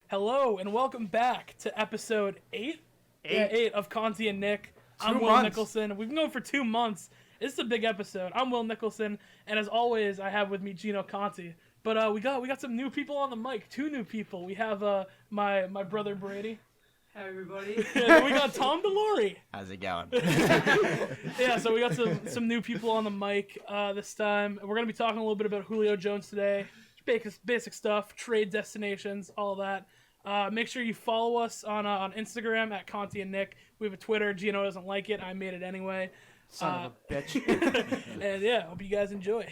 Hello and welcome back to episode 8. Eight of Conti and Nick. I'm Will Nicholson. We've been going for 2 months. This is a big episode. I'm Will Nicholson, and as always, I have with me Gino Conti. But we got some new people on the mic. 2 new people. We have my brother Brady. Hi everybody. And we got Tom Delorey. How's it going? Yeah, so we got some new people on the mic this time. We're gonna be talking a little bit about Julio Jones today. Basic stuff, trade destinations, all that. Make sure you follow us on Instagram at Conti and Nick. We have a Twitter. Gino doesn't like it. I made it anyway. Son of a bitch. And yeah, hope you guys enjoy.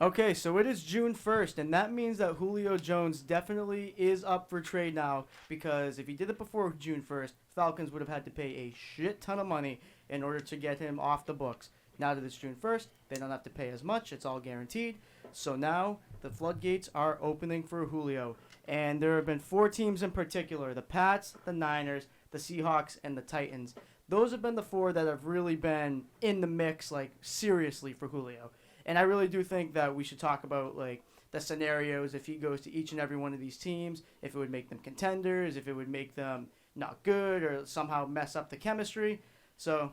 Okay, so it is June 1st, and that means that Julio Jones definitely is up for trade now, because if he did it before June 1st, Falcons would have had to pay a shit ton of money in order to get him off the books. Now that it's June 1st, they don't have to pay as much. It's all guaranteed. So now the floodgates are opening for Julio. And there have been 4 teams in particular, the Pats, the Niners, the Seahawks, and the Titans. Those have been the 4 that have really been in the mix, like, seriously for Julio. And I really do think that we should talk about, like, the scenarios if he goes to each and every one of these teams, if it would make them contenders, if it would make them not good, or somehow mess up the chemistry. So,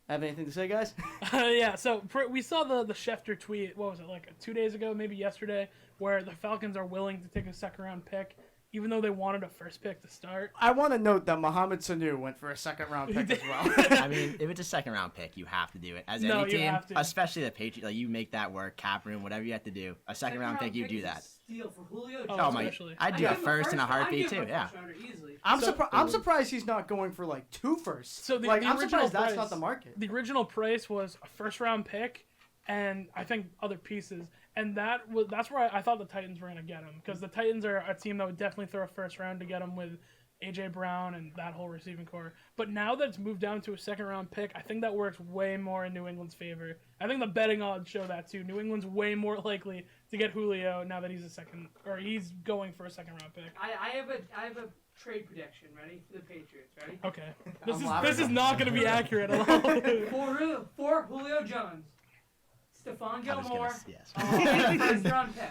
have anything to say, guys? Yeah, so we saw the Schefter tweet, what was it, like 2 days ago, maybe yesterday, where the Falcons are willing to take a second-round pick, even though they wanted a first pick to start. I want to note that Mohamed Sanu went for a second-round pick as well. I mean, if it's a second-round pick, you have to do it. As No, any you team, have to. especially the Patriots, like, you make that work, cap room, whatever you have to do. A second-round pick, you do that. Steal for Julio Oh, Jones. my! especially. I'd do a first and a heartbeat, I'd give too, him a yeah. first rounder easily. I'm surprised he's not going for, like, 2 firsts. So the I'm original surprised that's price- not the market. The original price was a first-round pick, and I think other pieces. And that's where I thought the Titans were going to get him, because the Titans are a team that would definitely throw a first round to get him with A.J. Brown and that whole receiving core. But now that it's moved down to a second-round pick, I think that works way more in New England's favor. I think the betting odds show that, too. New England's way more likely to get Julio now that he's going for a second-round pick. I have a trade prediction ready for the Patriots. Ready? Okay. I'm This is not going to be accurate at all. For Julio Jones, Stephon Gilmore, Yes. and first round pick.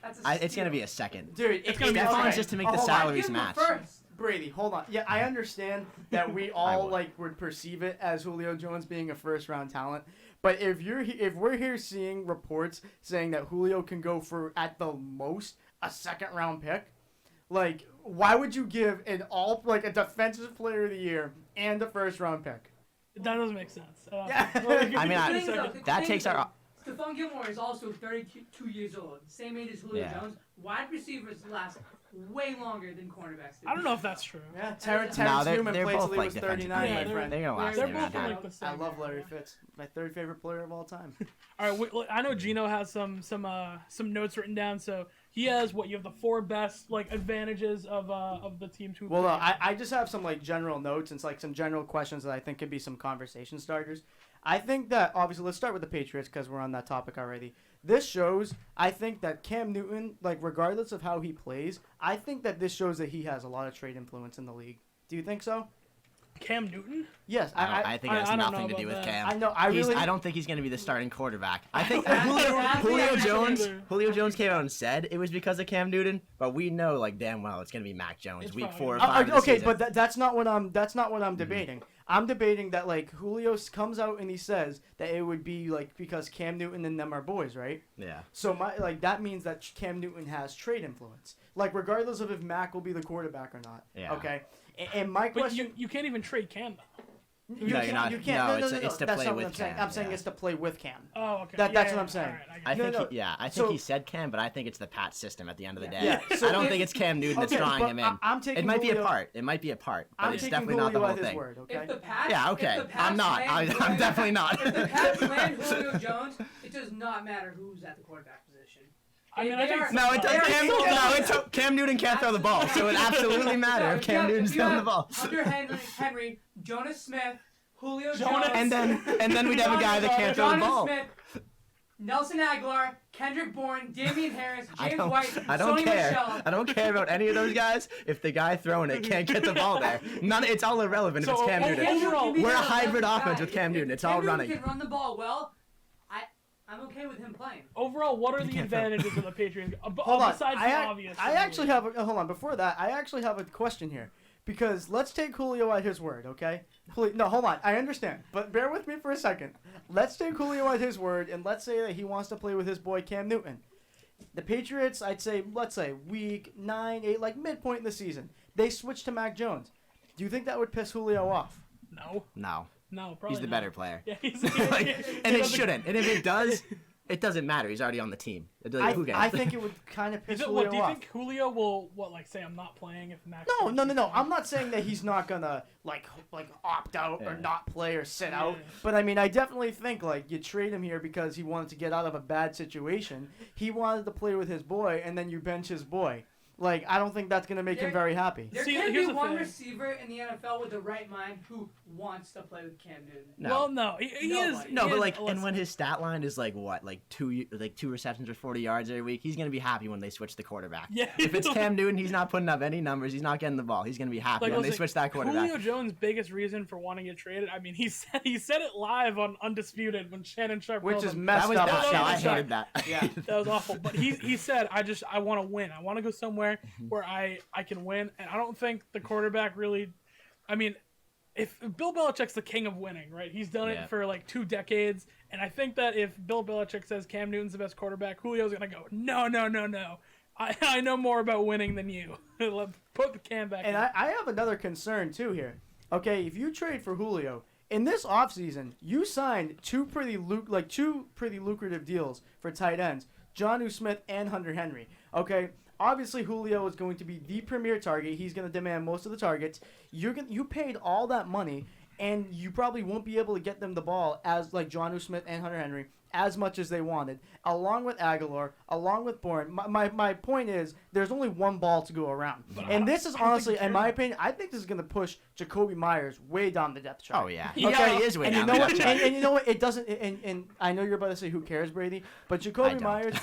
That's a It's going to steal. be a second. Dude, It's gonna be Stephon's okay. just to make the Hold on. I'd salaries give him a match. first. Brady, hold on. Yeah, I understand that we all would perceive it as Julio Jones being a first-round talent, but if we're here seeing reports saying that Julio can go for at the most a second-round pick, like, why would you give a defensive player of the year and a first-round pick? That doesn't make sense. Yeah. I mean, The thing, though, the that thing takes is, our. Stephon Gilmore is also 32 years old, same age as Julio Yeah. Jones. Wide receivers last way longer than cornerbacks do. I don't know if that's true. Yeah, Terrence they're Newman played both till he like was defensive 39, Yeah, my players. friend. They're going to last They're a both round. in Yeah. like the same I love area. Larry Fitz, my 3rd favorite player of all time. All right, I know Gino has some notes written down. So he has you have the 4 best advantages of the teams who. Well, no, I just have some general notes and some general questions that I think could be some conversation starters. I think that obviously let's start with the Patriots because we're on that topic already. This shows, I think that Cam Newton, regardless of how he plays, I think that this shows that he has a lot of trade influence in the league. Do you think so? Cam Newton. Yes, I think it has I don't know nothing to do about with that. Cam. I know. I don't think he's going to be the starting quarterback. I think Exactly. Julio Jones came out and said it was because of Cam Newton, but we know damn well it's going to be Mac Jones It's week probably- 4 or 5 of the okay, season. but that's not what I'm debating. I'm debating that Julio comes out and he says that it would be because Cam Newton and them are boys, right? Yeah. So that means that Cam Newton has trade influence. Regardless of if Mac will be the quarterback or not. Yeah. Okay. And my But question. you can't even trade Cam though. No, you're not. You can't. No, No, it's to that's play not with what I'm saying. Cam, I'm saying yeah. it's to play with Cam. Oh, okay. That's what I'm saying. All right, I got it. think No. think he said Cam, but I think it's the Pat system at the end of the day. Yeah, so I don't if- think it's Cam Newton that's Okay, drawing but him in. I'm taking It might be a Julio- part. It might be a part, but I'm it's taking definitely not the Julio whole at his thing. word, okay? If the Pats, Yeah, okay. If the Pats I'm not. land I'm definitely not. If the Pats land Julio Jones, it does not matter who's at the quarterback position. I mean, I think No, it They doesn't. are- Cam Newton can't throw the ball, so it absolutely matters if Cam Newton's throwing the ball. Hunter Henry, Jonas Smith, Julio Jonas- Jones, And then we'd have a guy that can't throw the Jonas ball. Smith, Nelson Aguilar, Kendrick Bourne, Damian Harris, I James don't, White, I don't Sony care. Michel. I don't care about any of those guys if the guy throwing it can't get the ball there. It's all irrelevant if it's Cam So, Newton. overall, Can be We're a their hybrid 11th offense guy. with Cam Newton. It's Cam all Newton running. can run the ball well. I'm okay with him playing. Overall, what are the can't throw. advantages of the Patriots Hold on. besides the obvious? I actually have hold on. Before that, I actually have a question here. Because let's take Julio at his word, okay? No, hold on. I understand. But bear with me for a second. Let's take Julio at his word, and let's say that he wants to play with his boy Cam Newton. The Patriots, let's say, week 9, 8, like midpoint in the season, they switch to Mac Jones. Do you think that would piss Julio off? No, probably He's the not. better player. Yeah, he's And it shouldn't. And if it does, it doesn't matter. He's already on the team. Who cares? I think it would kind of piss Julio What do you off. think Julio will say I'm not playing if Max? No. I'm not saying that he's not gonna like opt out or not play or sit out. But I mean, I definitely think like you trade him here because he wanted to get out of a bad situation. He wanted to play with his boy, and then you bench his boy. Like, I don't think that's gonna make him very happy. There can be one receiver in the NFL with the right mind who wants to play with Cam Newton. No. Well, no, he is. No, he but is, like, and when his stat line is like what, like two receptions or 40 yards every week, he's gonna be happy when they switch the quarterback. Yeah. If it's Cam Newton, he's not putting up any numbers. He's not getting the ball. He's gonna be happy when they switch that quarterback. Julio Jones' biggest reason for wanting to get traded. I mean, he said it live on Undisputed when Shannon Sharp. Which called is him. messed up. I hated that. Yeah. That was awful. But he said, I want to win. I want to go somewhere where I can win. And I don't think the quarterback really. I mean, if Bill Belichick's the king of winning, right? He's done it for like 2 decades. And I think that if Bill Belichick says Cam Newton's the best quarterback, Julio's gonna go, no. I know more about winning than you. Put the Cam back. And in. I have another concern too here. Okay, if you trade for Julio in this offseason, you signed two pretty lucrative deals for tight ends, Jonnu Smith and Hunter Henry. Okay, obviously Julio is going to be the premier target. He's going to demand most of the targets. You paid all that money, and you probably won't be able to get them the ball as like Jonnu Smith and Hunter Henry as much as they wanted, along with Aguilar, along with Bourne. My point is, there's only one ball to go around. And this is honestly, in my opinion, I think this is going to push Jacoby Myers way down the depth chart. Oh, yeah. Okay, he is way And down you know the what? depth chart. And you know what? It doesn't. And I know you're about to say, "Who cares, Brady?" But Jacoby don't. Myers.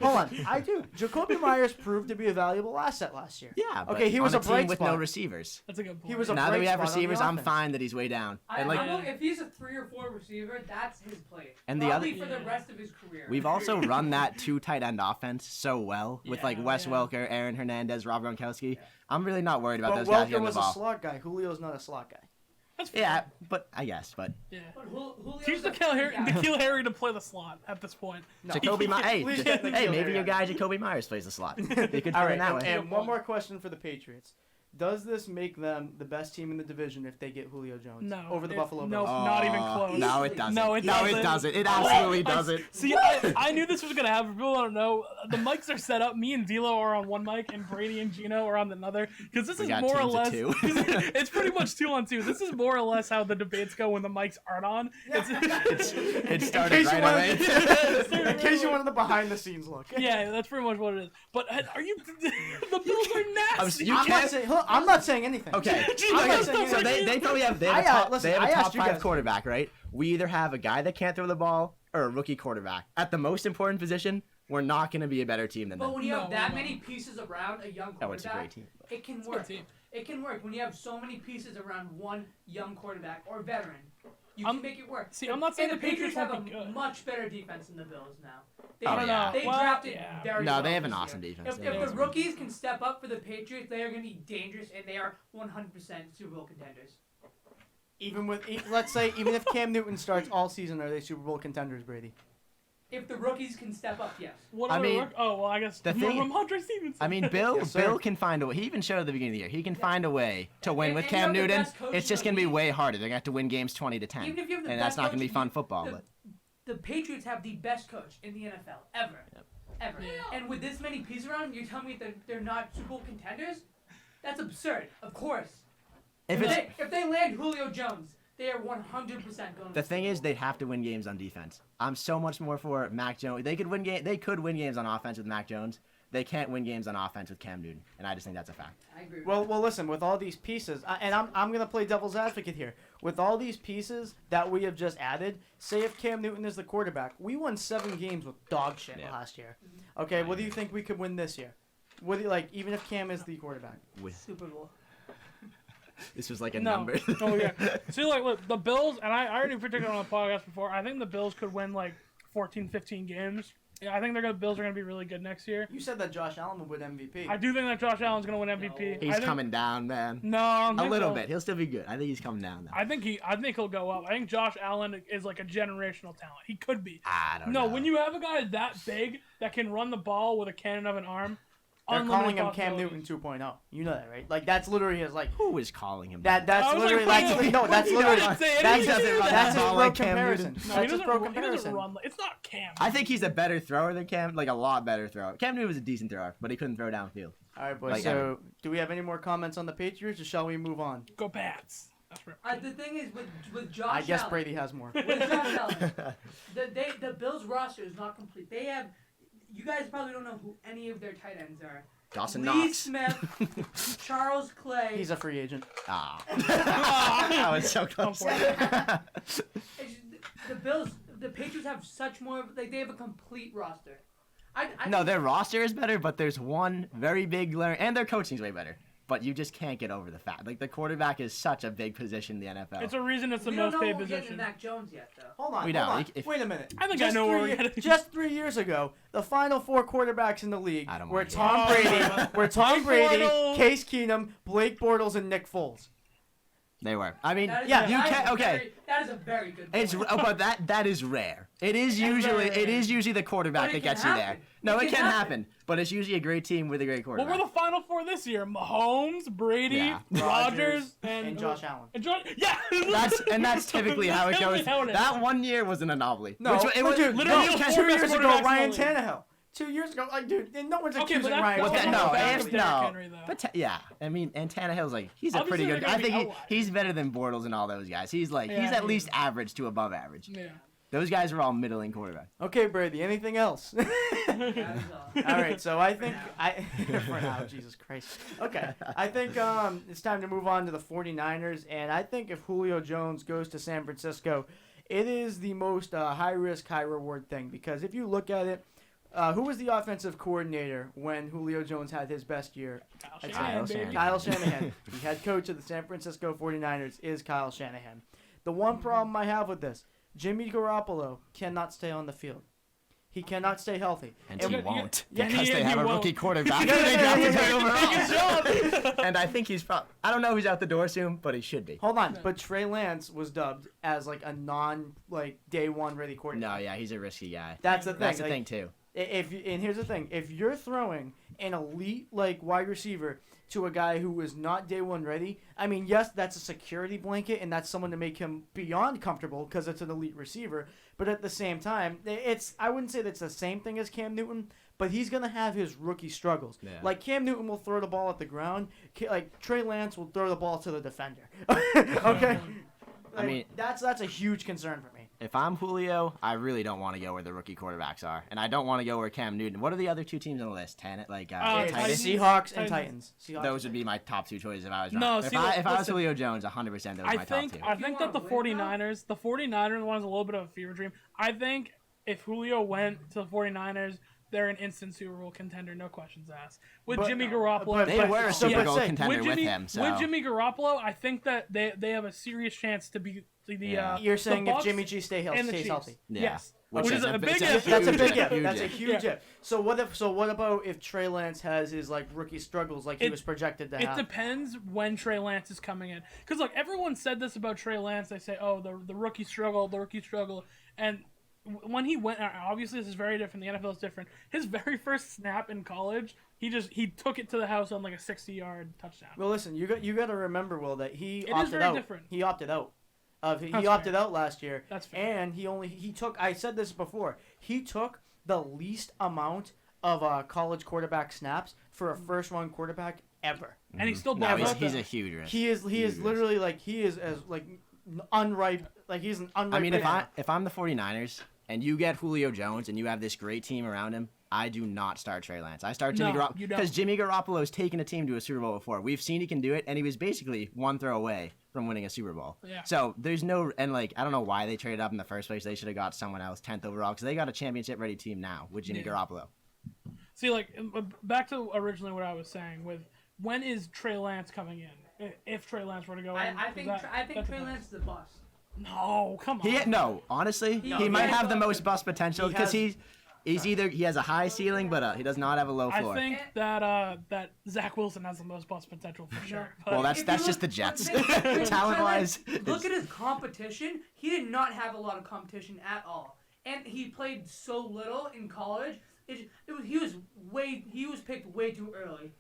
Hold on, I do. Jacoby Myers proved to be a valuable asset last year. Yeah, but Okay, he was on a team bright with spot. no receivers. That's a good point. He was a Now that we bright have spot on the receivers, I'm offense. fine that he's way down. And like, if he's a 3 or 4 receiver, that's his play. And the Probably other- for the rest of his career. we've also run that 2 tight end offense so well with like Wes Yeah. Welker, Aaron Hernandez, Rob Gronkowski. I'm really not worried about But those guys Welker getting the was a ball. slot guy. Julio's not a slot guy. That's fair. Yeah, but I guess, but Yeah. But Julio's Teach a N'Keal Harry to play the slot at this point. No. Jacoby Myers. Please get N'Keal Hey, maybe Harry your out. guy Jacoby Myers plays the slot. They could All fit in right, that way. and one more question for the Patriots. Does this make them the best team in the division if they get Julio Jones No. over the It- Buffalo no. Bills? Not even close. No, it doesn't. No, it doesn't. It absolutely doesn't. See, I knew this was gonna happen. People don't know. The mics are set up. Me and D'Lo are on one mic, and Brady and Gino are on another. Because this We is got more or teams of less. 2. It's pretty much 2-on-2. This is more or less how the debates go when the mics aren't on. It In started case, right you away. wanted, in case you wanted the behind the scenes look. Yeah, that's pretty much what it is. But are you? The Bills are nasty. You I'm can't. not saying anything. Okay. I'm not Okay, saying so anything. they probably have I top asked you 5 guys. quarterback, right? We either have a guy that can't throw the ball or a rookie quarterback. At the most important position, we're not going to be a better team than But them. when you have No, that no. many pieces around a young Oh, it's a quarterback, great team. it can a good work. team. It can work when you have so many pieces around one young quarterback or veteran. You I'm- can make it work. see, I'm not saying and the Patriots have won't be a good. much better defense than the Bills now. They, Oh, yeah. they Well, drafted yeah. very No, well they have an this awesome year. defense. If, They if have the rookies can step up for the Patriots, they are going to be dangerous, and they are 100% Super Bowl contenders. Even if Cam Newton starts all season, are they Super Bowl contenders, Brady? If the rookies can step up, yes. What I other mean, rook- oh well, I guess the thing- Ramondre Stevenson. I mean, Bill Yes, sir. Bill can find a way. He even showed at the beginning of the year. He can find a way to win And- with and you Cam have the Newton. best coach It's in just the going to be league. way harder. They're going to have to win games 20-10. Even if you have the And best that's not going to be coach, fun football. the- But The Patriots have the best coach in the NFL ever. Ever. Yeah. And with this many pieces around, you're telling me that they're not Super Bowl contenders? That's absurd. Of course. if it's If they land Julio Jones, they are 100% going to the thing is, they'd have to win games on defense. I'm so much more for Mac Jones. They could win games on offense with Mac Jones. They can't win games on offense with Cam Newton, and I just think that's a fact. I agree with Well, listen. With all these pieces, and I'm gonna play devil's advocate here. With all these pieces that we have just added, say if Cam Newton is the quarterback, we won 7 games with dog shit Yeah. last year. Okay, what do you think we could win this year? What do you like? Even if Cam is the quarterback. Super Bowl. This was like a No. number. Oh yeah. See, like, look, the Bills, and I already predicted on the podcast before. I think the Bills could win like 14, 15 games. Yeah, I think Bills are going to be really good next year. You said that Josh Allen would win MVP. I do think that Josh Allen's going to win MVP. He's coming down, man. No, I don't A think little so. bit. He'll still be good. I think he's coming down, though. I think he'll go up. I think Josh Allen is like a generational talent. He could be. I don't know. No, when you have a guy that big that can run the ball with a cannon of an arm, They're unlimited calling him Cam possibilities. Newton 2.0. You know that, right? Like that's literally his like. Who is calling him? That's I was literally like, that's wait, no, that's he literally doesn't say that's anything his, to that. that's his Ball pro like Cam comparison. Newton. No, That's his pro he doesn't comparison. run. It's not Cam. I think he's a better thrower than Cam, like a lot better thrower. Cam Newton was a decent thrower, but he couldn't throw downfield. All right, boys. Like so, ever. do we have any more comments on the Patriots, or shall we move on? Go Pats. That's right. The thing is with Josh I guess Allen, Brady has more. with Josh Allen, the Bills roster is not complete. They have, you guys probably don't know who any of their tight ends are. Dawson Lee Knox. Smith, Charles Clay. He's a free agent. Ah. That was so close. It's just, the Bills, the Patriots have such more. Like they have a complete roster. I No, their roster is better, but there's one very big and their coaching's way better. But you just can't get over the fact. Like, the quarterback is such a big position in the NFL. It's a reason it's the we don't most know paid what we're getting position. in Mac Jones yet, though. Hold on. We hold don't. on. If- Wait a minute. I think I know where we're getting. Just 3 years ago, the final 4 quarterbacks in the league I don't were wanna hear Tom it. Brady, Bortles. Case Keenum, Blake Bortles, and Nick Foles. They were. I mean, That is yeah, a- you that is can't. a Okay. very- that is a very good. It's point. but that is rare. It is usually the quarterback But that it gets can you there. happen. No, It it can can happen. happen. But it's usually a great team with a great What quarterback. were the final 4 this year? Mahomes, Brady, Yeah. Rodgers, and Josh Allen. And Josh, yeah. That's typically how it Typically goes. how it is. That one year was an anomaly. No, Which, it was dude, literally no, the 2 four best years ago, quarterbacks in Ryan the league. Tannehill. 2 years ago, like, dude, and no one's Okay, accusing but that- Ryan that was Well, not no, bad if with Derrick no, Henry, though. but yeah, I mean, and Tannehill's like he's a Obviously, pretty good. they're I gonna be think outliers. he's better than Bortles and all those guys. He's like Yeah, he's at he least is. average to above average. Yeah. Those guys are all middling quarterbacks. Okay, Brady, anything else? That is all. All right, so I think for now, Jesus Christ. Okay, I think it's time to move on to the 49ers, and I think if Julio Jones goes to San Francisco, it is the most high risk, high reward thing, because if you look at it, who was the offensive coordinator when Julio Jones had his best year? Kyle Kyle Shanahan, baby. Kyle Shanahan. The head coach of the San Francisco 49ers is Kyle Shanahan. The one problem I have with this, Jimmy Garoppolo cannot stay on the field. He cannot stay healthy. And And he you- won't yeah, because he- they he have a won't. rookie quarterback. Yeah, They yeah, drafted yeah, him yeah. overall. Good job. And I think he's probably. I don't know if he's out the door soon, but he should be. Hold on, but Trey Lance was dubbed as like a day one ready quarterback. No, yeah, he's a risky guy. That's the thing. That's the like, thing too. And here's the thing: if you're throwing an elite like wide receiver to a guy who is not day one ready, I mean, yes, that's a security blanket, and that's someone to make him beyond comfortable because it's an elite receiver. But at the same time, I wouldn't say that's the same thing as Cam Newton, but he's gonna have his rookie struggles. Yeah. Like Cam Newton will throw the ball at the ground, like Trey Lance will throw the ball to the defender. Okay. I mean- that's a huge concern for me. If I'm Julio, I really don't want to go where the rookie quarterbacks are, and I don't want to go where Cam Newton. What are the other 2 teams on the list? It's Titans. Seahawks and Titans. Seahawks Those would be my top 2 choices if I was right. No, if see, I was listen, Julio Jones, 100% those are my top 2. I think that the You wanna win, 49ers one is a little bit of a fever dream. I think if Julio went to the 49ers, they're an instant Super Bowl contender, no questions asked. With But- Jimmy Garoppolo, but- They were a so, Super but Bowl say, contender with Jimmy, him. So. with Jimmy Garoppolo, I think that they have a serious chance to be the. Yeah. You're saying the if Bucs Jimmy G stays and the healthy. Chiefs. Yeah. Yes, Which which is is a big it's if. That's a big Huge if. That's a if. huge Yeah. if. So what about if Trey Lance has his like rookie struggles like he It- was projected to It have? depends when Trey Lance is coming in. Because, look, everyone said this about Trey Lance. They say, oh, the rookie struggle. And when he went, obviously this is very different. The NFL is different. His very first snap in college, he took it to the house on like a 60-yard touchdown. Well, listen, you got to remember, Will, that he It is opted very out. different. He opted out. He That's opted fair. out last year. That's fair. And he took. I said this before. He took the least amount of college quarterback snaps for a first round quarterback ever. And he's still No, bad. he's a huge risk. He is Huge literally like he is as like unripe. Like he's an unripe. I mean, banana. if I'm the 49ers and you get Julio Jones and you have this great team around him, I do not start Trey Lance. I start Jimmy No, Garoppolo you don't. because Jimmy Garoppolo's taken a team to a Super Bowl before. We've seen he can do it, and he was basically one throw away from winning a Super Bowl. Yeah. So there's no and like I don't know why they traded up in the first place. They should have got someone else 10th overall because they got a championship ready team now with Jimmy Yeah. Garoppolo. See, like, back to originally what I was saying with when is Trey Lance coming in? If Trey Lance were to go in. I think Trey Lance is a bust. No, come on. No, honestly, he might have the most bust potential because he has a high ceiling, but he does not have a low floor. I think that Zach Wilson has the most bust potential for sure. But Well, that's just the Jets. Talent-wise. Look at his competition. He did not have a lot of competition at all, and he played so little in college. He was picked way too early.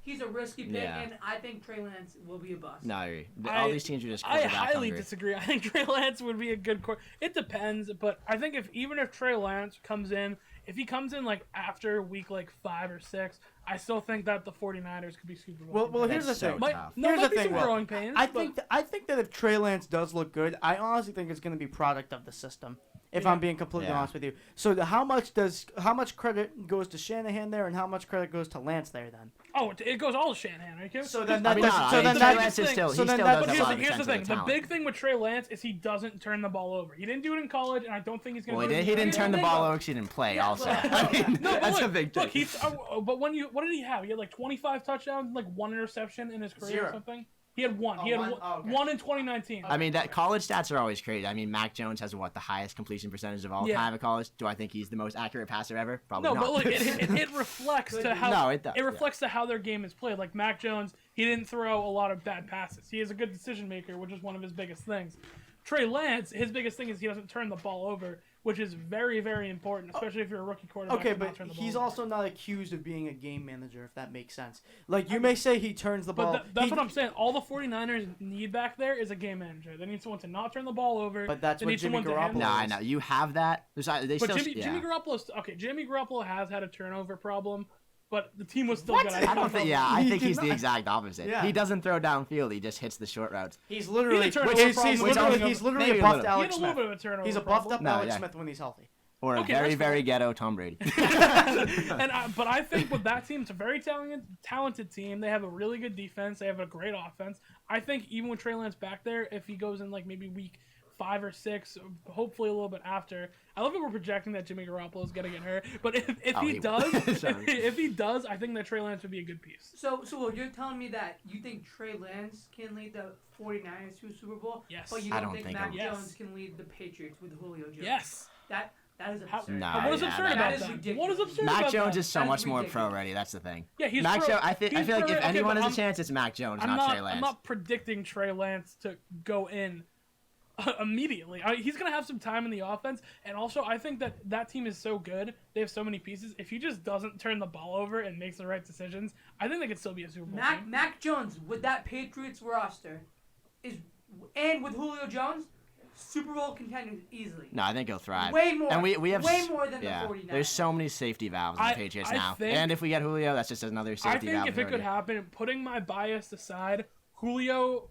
He's a risky pick, and I think Trey Lance will be a bust. No, I agree. All these teams are just I quarterback highly hungry. disagree. I think Trey Lance would be a good It depends, but I think even if Trey Lance comes in, if he comes in like after week like 5 or 6, I still think that the 49ers could be Super Bowl. Well, here's the That's so thing. tough. Here's the thing. Will. Growing pains. I think that if Trey Lance does look good, I honestly think it's going to be product of the system. If I'm being completely honest with you, so how much credit goes to Shanahan there, and how much credit goes to Lance there then? Oh, it goes all to Shanahan, are you kidding? So then I that mean, does, no, so then Trey that Lance is still, so he then still that- does But have a lot of here's the potential thing. The talent. big thing with Trey Lance is he doesn't turn the ball over. He didn't do it in college, and I don't think he's going to Well, do it. he didn't turn the ball over Look. because he didn't play. Yeah, Also, well, I mean, No, but that's look, a big thing. Look, but what did he have? He had like 25 touchdowns, like 1 interception in his career Zero. or something. He had 1. He Oh, had one? Oh, okay. 1 in 2019. I mean, that college stats are always crazy. I mean, Mac Jones has the highest completion percentage of all time at college. Do I think he's the most accurate passer ever? Probably No, not. but look, it reflects to how No, it does, it reflects to how their game is played. Like Mac Jones, he didn't throw a lot of bad passes. He is a good decision maker, which is one of his biggest things. Trey Lance, his biggest thing is he doesn't turn the ball over, which is very, very important, especially if you're a rookie quarterback. Okay, to not but turn the he's ball over. also not accused of being a game manager, if that makes sense. Like, you may say he turns the ball. But that's what I'm saying. All the 49ers need back there is a game manager. They need someone to not turn the ball over. But that's they what need Jimmy someone to handle Garoppolo No, it. I know you have that. They But still, Jimmy Garoppolo has had a turnover problem, but the team was still What? good. I don't think. Yeah, I He think did he's the not. exact opposite. Yeah. He doesn't throw downfield. He just hits the short routes. He's literally, He's a turnover he's problem. literally Maybe a a buffed little. He had Alex a little Smith. bit of a turnover He's a buffed up problem. No, Alex yeah. Smith when he's healthy. Or a Okay, very, that's very fine. ghetto Tom Brady. But I think with that team, it's a very talented team. They have a really good defense. They have a great offense. I think even with Trey Lance back there, if he goes in like maybe week 5 or 6, hopefully a little bit after. I love that we're projecting that Jimmy Garoppolo is gonna get hurt, but if he he does, will. Sorry. if he does, I think that Trey Lance would be a good piece. So you're telling me that you think Trey Lance can lead the 49ers to a Super Bowl? Yes. But you I don't don't think think Mac he will. Jones can lead the Patriots with Julio Jones? Yes. That is How, absurd. Nah, what is yeah, absurd that about is that? ridiculous. What is absurd Mac about Jones that? is so That's much more ridiculous. pro ready. That's the thing. Yeah, he's Mac pro- Jones. I feel he's like pro- if okay, anyone but has a chance, it's Mac Jones, not Trey Lance. I'm not predicting Trey Lance to go in immediately. He's going to have some time in the offense, and also I think that team is so good. They have so many pieces. If he just doesn't turn the ball over and makes the right decisions, I think they could still be a Super Bowl team. Mac Jones with that Patriots roster and with Julio Jones, Super Bowl contenders easily. No, I think he'll thrive. Way more. And we have way more than yeah. the 49ers. There's so many safety valves in the I Patriots think- now. And if we get Julio, that's just another I safety think valve. if it could already. happen, putting my bias aside, Julio,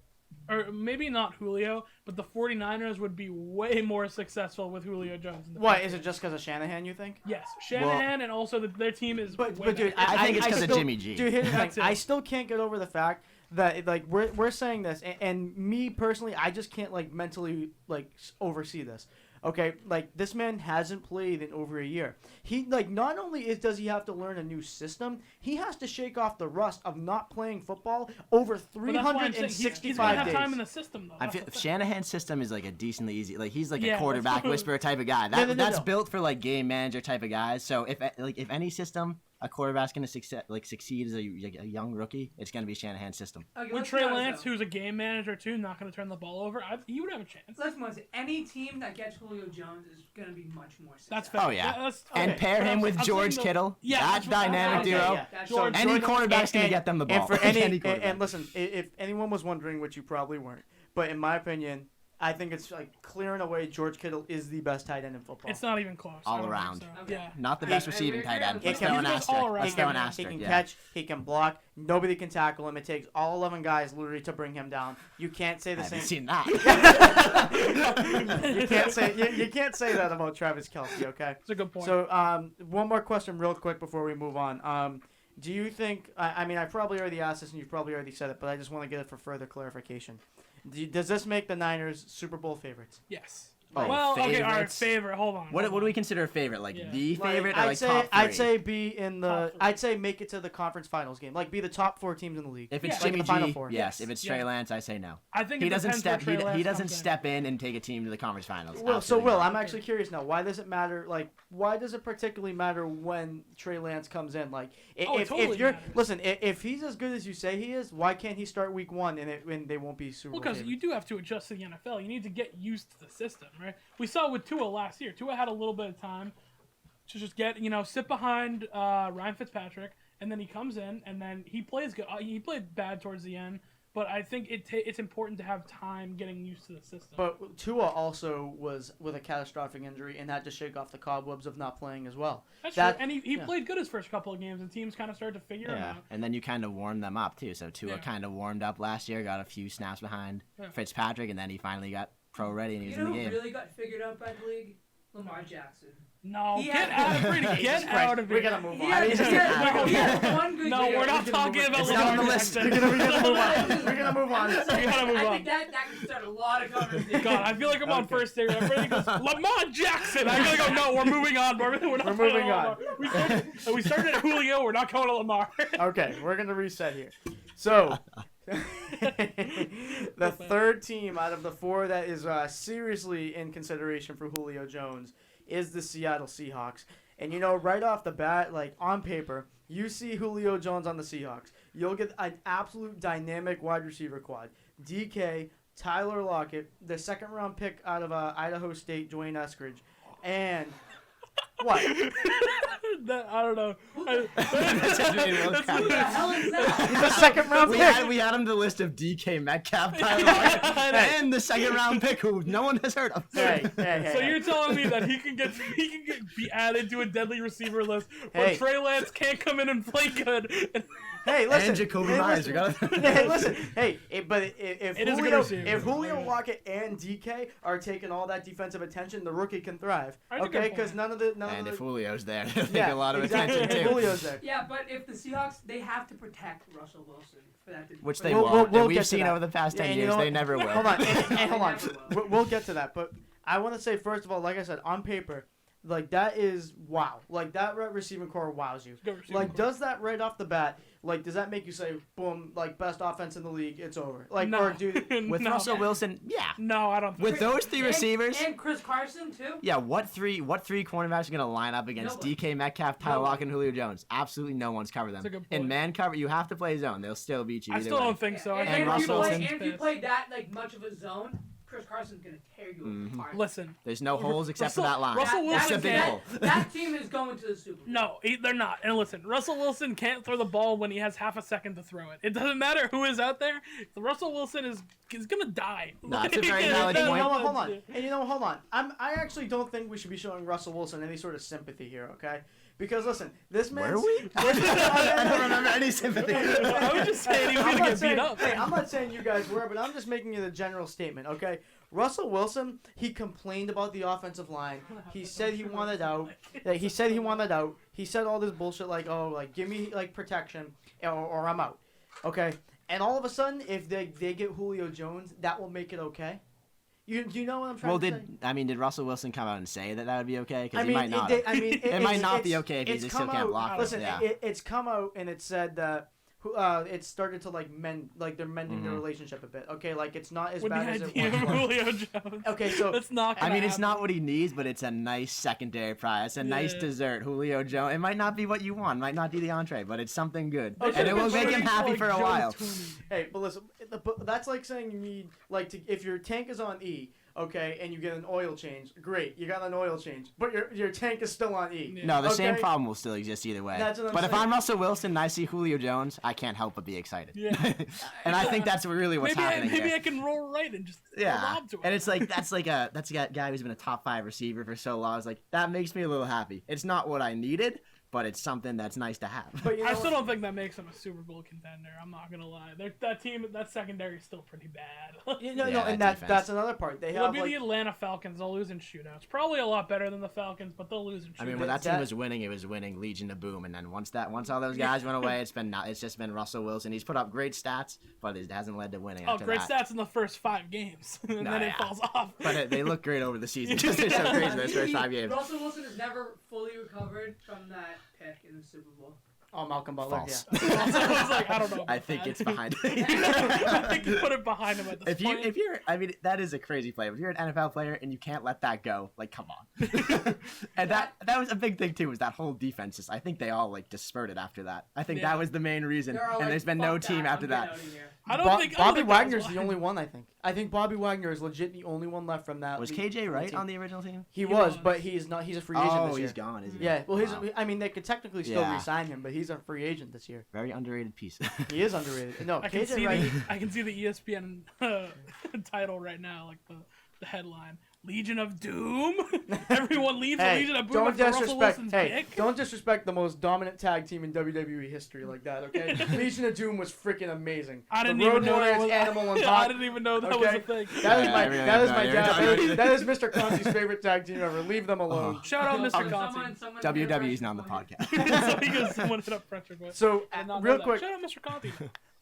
or maybe not Julio, but the 49ers would be way more successful with Julio Jones. Than the What, Patriots. is it just because of Shanahan, you think? Yes, Shanahan, and also their team is. But way dude, better. I think it's 'cause of still- Jimmy G. Dude, here's the thing. That's it. I still can't get over the fact that like we're saying this, and me personally, I just can't like mentally like oversee this. Okay, like this man hasn't played in over a year. He like not only does he have to learn a new system, he has to shake off the rust of not playing football over But that's why I'm saying 365 he's gonna have days. time in the system though. I That's feel the thing. Shanahan's system is like a decently easy. Like he's like Yeah, a that's quarterback true. whisperer type of guy. No, That's no. built for like game manager type of guys. So if any system a quarterback's gonna succeed as a young rookie, it's gonna be Shanahan's system. Okay, With let's Trey be honest, Lance, though. who's a game manager too, not going to turn the ball over, he would have a chance. Let's be honest. Any team that gets Julio Jones is going to be much more successful. That's fair. Oh yeah, That's, and okay. pair But him with I'm George saying Kittle. Yeah, that that's what I'm dynamic saying. duo. Yeah. That's So right. Any quarterback's gonna get them the ball. And for any quarterback. and listen, if anyone was wondering, which you probably weren't, but in my opinion, I think it's like clear and away George Kittle is the best tight end in football. It's not even close. All I don't think around. so. Okay. Yeah. Not the Hey, best hey, receiving we're- tight end. we're- Let's throw an He's asterisk. all around. Let's throw an He asterisk. can Yeah. catch, he can block. Nobody can tackle him. It takes all 11 guys literally to bring him down. You can't say I the haven't same. seen that. You can't say that about Travis Kelce. Okay. It's a good point. So one more question, real quick, before we move on. Do you think? I mean, I probably already asked this, and you've probably already said it, but I just want to get it for further clarification. Does this make the Niners Super Bowl favorites? yes. Oh, well, okay, all right, favorites? favorite. Hold on. What hold do we on. consider a favorite? Like Yeah. the favorite or I'd like say top 3? I'd say be in the Top three. I'd say make it to the conference finals game. Like be the top 4 teams in the league. If it's Yeah. Like in Jimmy the Final G, Four. yes. If it's Trey Yeah. Lance, I say no. I think He it doesn't depends where step. Trey Lance He doesn't comes in. step in and take a team to the conference finals. Well, so Absolutely Will, not. I'm actually curious now. Why does it matter? Like, why does it particularly matter when Trey Lance comes in? Like, Oh, it if totally you're matters. listen, if he's as good as you say he is, why can't he start week 1 and they won't be Super Well, Bowl because you favorites? do have to adjust to the NFL. You need to get used to the system, right? We saw with Tua last year. Tua had a little bit of time to just get, sit behind Ryan Fitzpatrick, and then he comes in, and then he plays good. He played bad towards the end, but I think it's important to have time getting used to the system. But Tua also was with a catastrophic injury and had to shake off the cobwebs of not playing as well. That's that- true. And he yeah. played good his first couple of games, and teams kind of started to figure him Yeah, out. and then you kind of warmed them up too. So Tua Yeah. kind of warmed up last year, got a few snaps behind Yeah. Fitzpatrick, and then he finally got pro ready and he was You know in the who game. really got figured out by the league? Lamar Jackson. No, He get had- out of Brady. Jesus Get Christ, out of here. we're gonna move He on. had, mean, he just- had- he had one good No, year. we're not gonna talking move- about it's not on the Lamar list. Jackson. We're gonna move on. We're gonna move on. We gotta move I on. think that can start a lot of conversations. God, I feel like I'm on Okay. first date. Everybody goes, Lamar Jackson. I gotta go, no, we're moving on. We're not We're talking moving about on. Lamar. We started at Julio. We're not going to Lamar. Okay, we're gonna reset here. So, the third team out of the 4 that is seriously in consideration for Julio Jones is the Seattle Seahawks. And right off the bat, like on paper, you see Julio Jones on the Seahawks, you'll get an absolute dynamic wide receiver quad. DK, Tyler Lockett, the second-round pick out of Idaho State, Dwayne Eskridge, and what? I don't know. That's a really low count. Who the hell is that? He's a second-round We pick. had him the list of DK Metcalf, Tyler Lockett, and the second round pick who no one has heard of. Hey, So you're telling me that he can be added to a deadly receiver list, but Hey. Trey Lance can't come in and play good. Hey, listen. And Jacoby hey, Myers. listen. We gotta... Hey, listen. Hey, but if It is a good Julio, receiver. if Julio Lockett and DK are taking all that defensive attention, the rookie can thrive. That's a good Okay, because point. none And of if the Julio's there, they'll take yeah, a lot of exactly. attention If too. Julio's there. Yeah, but if the Seahawks, they have to protect Russell Wilson for that to. Which for they that- won't. we'll and get we've to seen that. over the past Yeah, 10 and you years, know they what? never will. Hold on, and hold on. They never will. We'll get to that, but I want to say first of all, like I said, on paper, like that is wow. Like that receiving core wows you. Good receiving Like, core. does that right off the bat? Like, does that make you say, boom, like best offense in the league, it's over? Like, No. or do With No. Russell Wilson, yeah. No, I don't think With those three receivers, and Chris Carson too. yeah. What three cornerbacks are gonna line up against Nobody. DK Metcalf, Tyler Nobody. Lockett, and Julio Jones? Absolutely no one's covered them. That's a good In point. man cover, you have to play zone. They'll still beat you. I either still way. don't think so. I And, think and if you Russell play, Wilson's and if you pissed. play that like much of a zone, Chris Carson's gonna tear you Mhm. apart. Listen, There's no holes except for Russell- that line. Russell That's Wilson a big can't- hole. that team is going to the Super Bowl. no, they're not. And listen, Russell Wilson can't throw the ball when he has half a second to throw it. It doesn't matter who is out there. Russell Wilson is gonna die. No, it's a very valid And you point. know what? Hold on. And hold on. I actually don't think we should be showing Russell Wilson any sort of sympathy here, okay? Because listen, this man. Were we? I don't remember any sympathy. I was just saying he was gonna get beat up. Hey, I'm not saying you guys were, but I'm just making it a general statement, okay? Russell Wilson, he complained about the offensive line. He said he wanted out. He said he wanted out. He said all this bullshit like, oh, like give me like protection or I'm out, okay? And all of a sudden, if they get Julio Jones, that will make it okay. You know what I'm trying Well, to say? did Russell Wilson come out and say that would be okay? Because I he mean, might not. it might It might not be it's- okay if he it's just still come can't out- block. Listen, yeah. it's come out and it said that it started to like mend, like they're mending their Mhm. relationship a bit. Okay, like it's not as With the bad as it idea of once was. Julio Jones. Okay, so That's not. I gonna mean, it's happen. not what he needs, but it's a nice secondary prize. It's a nice Yeah. dessert. Julio Jones. It might not be what you want. Might not be the entree, but it's something good. Okay, And it will but make him Like happy for a Joe while. Tooney. hey, but listen, but that's like saying you need like if your tank is on E. Okay, and you get an oil change. Great, you got an oil change, but your tank is still on E. Yeah. No, the same Okay? problem will still exist either way. That's what I'm But if saying. I'm Russell Wilson and I see Julio Jones, I can't help but be excited. Yeah. And I think that's really what's happening maybe here. I can roll right and just throw Yeah, Bob to him. and it's like that's a guy who's been a top 5 receiver for so long. It's like that makes me a little happy. It's not what I needed, but it's something that's nice to have. But you know I still don't think that makes them a Super Bowl contender. I'm not gonna lie. That secondary is still pretty bad. you know, Yeah, and that that's another part. They It'll have be like, the Atlanta Falcons. They'll lose in shootouts. Probably a lot better than the Falcons, but they'll lose in shootouts. I mean, when that team was winning, it was winning Legion of Boom, and then once all those guys went away, it's just been Russell Wilson. He's put up great stats, but it hasn't led to winning. Oh, after great that. stats in the first 5 games, and No, then yeah. it falls off. But they look great over the season because they're so crazy those first 5 games. Russell Wilson has never fully recovered from that pick in the Super Bowl. oh, Malcolm Butler. False. Yeah. I was like, I don't know. I about think that. it's behind. I think you put it behind him at this point. I mean, that is a crazy play. If you're an NFL player and you can't let that go, like, come on. And that was a big thing too. Was that whole defense? I think they all like dispersed after that. I think Yeah. that was the main reason. They're all And like, there's been "Fuck no team that, after I'm that. getting out of here." I don't think Bobby that was Wagner's why. the only one. I think Bobby Wagner is legit the only one left from that. Was league- KJ right team. on the original team? He was. was, but he's not. He's a free agent Oh, this year. he's gone, isn't he? Yeah, well, Wow. I mean, they could technically still Yeah. re-sign him, but he's a free agent this year. Very underrated piece. He is underrated. No, I can KJ see Wright. I can see the ESPN title right now, like the headline: Legion of Doom. Everyone leaves the Hey, Legion of Boom don't after Russell disrespect. Wilson's Hey, pick. don't disrespect the most dominant tag team in WWE history like that. Okay, Legion of Doom was freaking amazing. I didn't the even Road know that Warriors, was. Animal and I Hawk. didn't even know that was Okay. a thing. That is Yeah, my I really that is have my no idea. dad. That is Mr. Conti's favorite tag team ever. Leave them alone. Shout out Mr. Someone- Conti. someone WWE's get not on the Conti. podcast. So he goes, someone hit up French request. So I did not know real that. quick, Shout out Mr. Conti.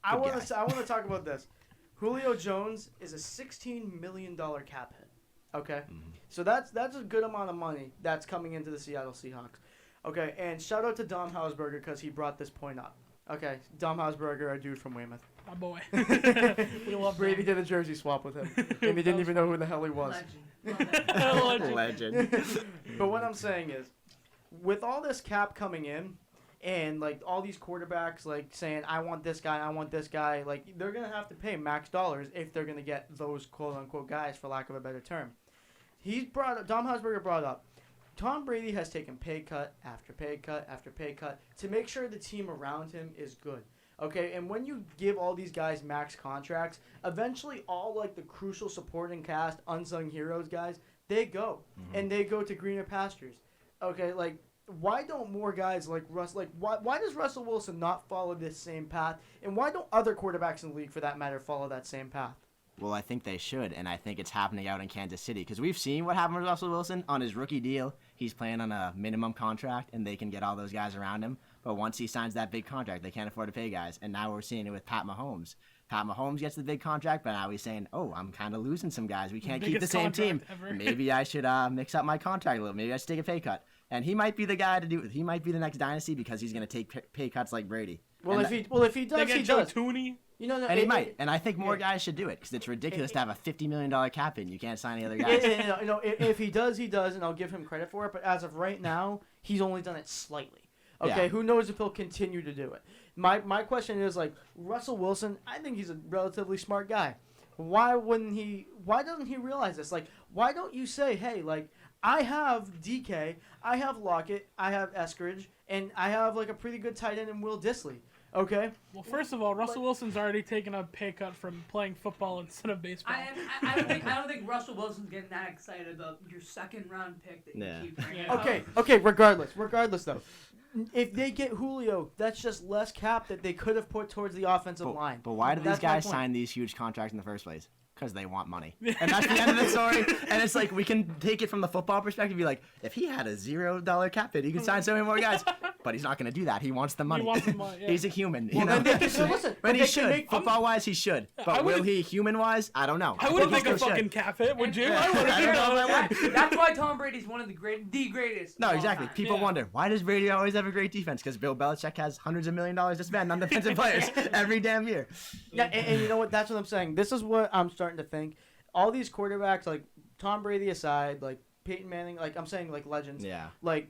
I Good want guy. to talk about this. Julio Jones is a $16 million cap hit. Okay, so that's a good amount of money that's coming into the Seattle Seahawks. Okay, and shout out to Dom Hausberger because he brought this point up. Okay, Dom Hausberger, our dude from Weymouth. My boy. We love Brady Brady. did a jersey swap with him, and they didn't even know who the hell he was. Legend. Love that. Legend. But what I'm saying is, with all this cap coming in, and like all these quarterbacks like saying, I want this guy, like they're gonna have to pay max dollars if they're gonna get those quote unquote guys, for lack of a better term. Dom Hausberger brought up, Tom Brady has taken pay cut after pay cut after pay cut to make sure the team around him is good. Okay, and when you give all these guys max contracts, eventually all like the crucial supporting cast, unsung heroes guys, they go. And they go to greener pastures. Okay, like why don't more guys like Russ, like why does Russell Wilson not follow this same path? And why don't other quarterbacks in the league for that matter follow that same path? Well, I think they should, and I think it's happening out in Kansas City because we've seen what happened with Russell Wilson on his rookie deal. He's playing on a minimum contract, and they can get all those guys around him. But once he signs that big contract, they can't afford to pay guys. And now we're seeing it with Pat Mahomes. Pat Mahomes gets the big contract, but now he's saying, "Oh, I'm kind of losing some guys. We can't keep the Biggest same team. contract ever." Maybe I should mix up my contract a little. Maybe I should take a pay cut." And he might be the guy to do it. He might be the next dynasty because he's going to take pay cuts like Brady. Well, And if he They does, get he Joe does. Tooney. You know, And he might. And I think more yeah. guys should do it because it's ridiculous to have a $50 million cap in. You can't sign any other Yeah, guys. if he does, he does, and I'll give him credit for it. But as of right now, he's only done it slightly. Okay, Yeah. who knows if he'll continue to do it? My question is like Russell Wilson. I think he's a relatively smart guy. Why doesn't he realize this? Like, why don't you say, hey, like I have DK, I have Lockett, I have Eskridge, and I have like a pretty good tight end in Will Dissly. Okay. Well, first of all, Russell Wilson's already taken a pay cut from playing football instead of baseball. I don't think Russell Wilson's getting that excited about your second round pick that you Yeah. keep bringing Yeah. up. Okay. Regardless though, if they get Julio, that's just less cap that they could have put towards the offensive line. But why do these That's my guys point. sign these huge contracts in the first place? Because they want money. And that's the end of the story. And it's like, we can take it from the football perspective, be like, if he had a $0 cap hit, he could sign so many more guys. But he's not going to do that. He wants the money. wants the money, yeah. He's a human. You Well, know? then they can, listen, But but he they can should. make- Football-wise, he should. I But will wouldn't- he, human-wise? I don't know. I wouldn't think make he a still fucking should. cap hit, would you? And- I wouldn't. I don't know if I would. That's why Tom Brady's one of the greatest. No, of all exactly. time. People Yeah. wonder, why does Brady always have a great defense? Because Bill Belichick has hundreds of $millions to spend on defensive players every damn year. Yeah, and you know what? That's what I'm saying. This is what I'm starting to think. All these quarterbacks, like Tom Brady aside, like Peyton Manning, like I'm saying, like legends. Yeah. Like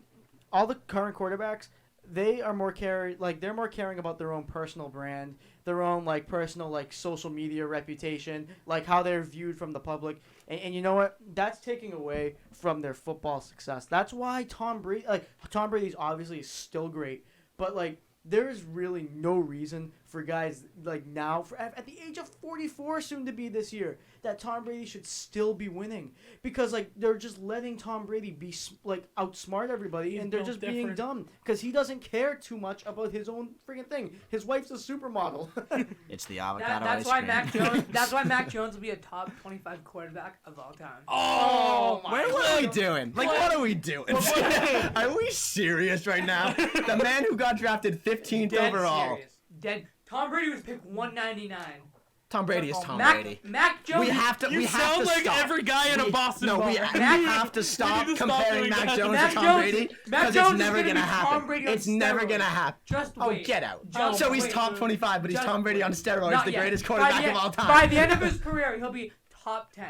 all the current quarterbacks, they are more they're more caring about their own personal brand, their own like personal like social media reputation, like how they're viewed from the public. And you know what? That's taking away from their football success. That's why Tom Brady's obviously still great, but like there is really no reason for guys like now, at the age of 44, soon to be this year, that Tom Brady should still be winning because like they're just letting Tom Brady be like outsmart everybody, and they're just being dumb because he doesn't care too much about his own freaking thing. His wife's a supermodel. It's the avocado That's ice why cream. Mac Jones. That's why Mac Jones will be a top 25 quarterback of all time. Oh my What are we doing? Like, what are we doing? Are we serious right now? The man who got drafted 15th Dead overall. serious. Dead. Tom Brady was picked 199. Tom Brady is Tom Brady. Mac Jones. We have to. You we have sound to like stop. every guy in a Boston No, bar. we have to stop need to stop comparing doing Mac that. Jones Mac to Tom Jones- Brady Mac because Jones it's is never gonna gonna be Tom happen. Brady on It's never steroids. gonna happen. Just Oh, wait. get out. Just So he's wait. top 25, but he's Just Tom Brady on wait. steroids, Not the yet. greatest By quarterback the of all time. By the end of his career, he'll be top 10.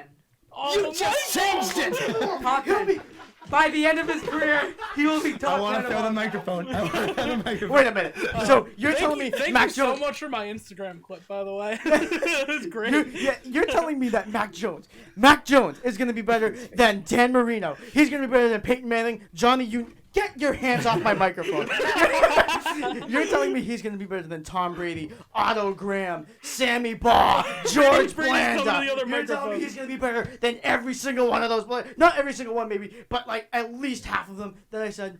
Oh, You just changed it. Top 10. By the end of his career, he will be top 10. I want to of throw all the time. microphone. I want to throw the microphone. Wait a minute. So you're Thank telling you- me thank Mac you so Jones? much for my Instagram clip, by the way. It's great. You're telling me that Mac Jones is going to be better than Dan Marino. He's going to be better than Peyton Manning, Johnny Unitas. Get your hands off my microphone. You're telling me he's going to be better than Tom Brady, Otto Graham, Sammy Baugh, George Brady's coming to the Blanda. other You're telling microphone. me he's going to be better than every single one of those players. Not every single one, maybe, but like at least half of them that I said.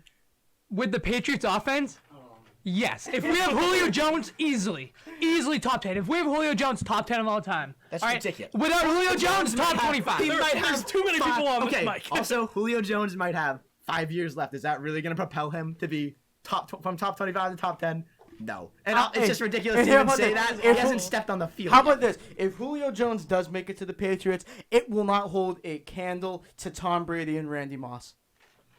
With the Patriots offense, yes. If we have Julio Jones, easily top 10. If we have Julio Jones, top 10 of all time. That's all right? ridiculous. Without Julio Jones, top 25. He might There's have too many people on this okay. mic. Also, Julio Jones might have 5 years left. Is that really going to propel him to be from top 25 to top 10? No. And it's just ridiculous to how even about say this? that. He hasn't stepped on the field. How yet. about this? If Julio Jones does make it to the Patriots, it will not hold a candle to Tom Brady and Randy Moss.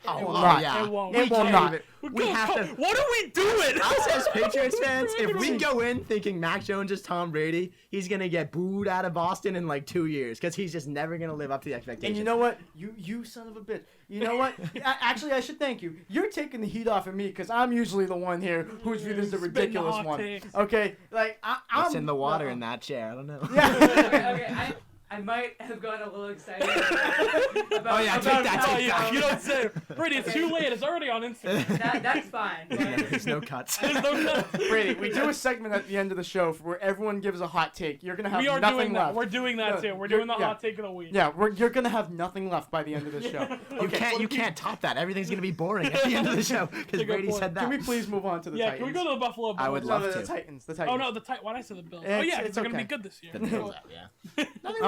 Oh, will oh, not. yeah. It won't. It We will can't not. even- We have to. What are we doing? Us as Patriots fans, if we We're go in thinking Mac Jones is Tom Brady, he's gonna get booed out of Boston in like 2 years because he's just never gonna live up to the expectations. And you know what? You son of a bitch. You know what? Actually, I should thank you. You're taking the heat off of me because I'm usually the one here who's viewed as the Spitting the ridiculous hot one. takes. Okay, like I'm. It's in the water in that chair. I don't know. Okay. I might have gotten a little excited. About, Oh, yeah, take about that, how- Oh, take yeah, that. you don't say. Brady, it's too late. It's already on Instagram. That's fine. But There's no cuts. There's no cut. Brady, we do a segment at the end of the show where everyone gives a hot take. You're gonna have We are nothing doing left. that. We're doing that No, too. We're you're- doing the yeah. hot take of the week. Yeah, you're gonna have nothing left by the end of the show. You can't top that. Everything's gonna be boring at the end of the show because a good Brady point. said that. Can we please move on to the Yeah, Titans? can we go to the Buffalo Bills? I would No, love the to. Titans. The Oh Titans. no, why did I say the Bills? It's- Oh yeah, it's they're gonna okay. be good this year. The Bills, yeah.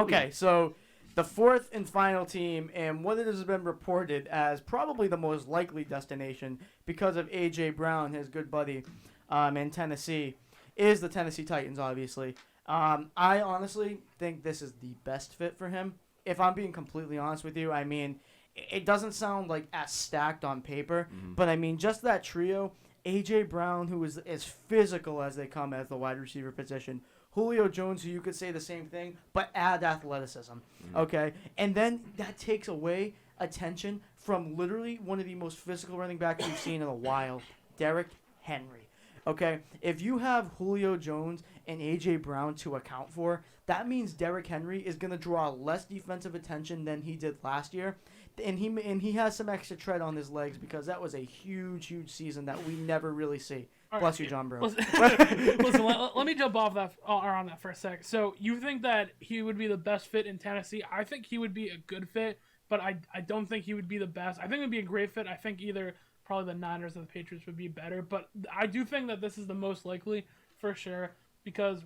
Okay, so the fourth and final team, and what it has been reported as probably the most likely destination because of A.J. Brown, his good buddy, in Tennessee, is the Tennessee Titans, obviously. I honestly think this is the best fit for him. If I'm being completely honest with you, I mean, it doesn't sound like as stacked on paper, but I mean, just that trio, A.J. Brown, who is as physical as they come as the wide receiver position, Julio Jones, who you could say the same thing, but add athleticism, okay? And then that takes away attention from literally one of the most physical running backs we've seen in a while, Derrick Henry, okay? If you have Julio Jones and A.J. Brown to account for, that means Derrick Henry is going to draw less defensive attention than he did last year. And he has some extra tread on his legs because that was a huge season that we never really see. All Bless right. you, John Bro. Listen, let me jump off that on that for a sec. So you think that he would be the best fit in Tennessee? I think he would be a good fit, but I don't think he would be the best. I think it would be a great fit. I think either probably the Niners or the Patriots would be better, but I do think that this is the most likely for sure because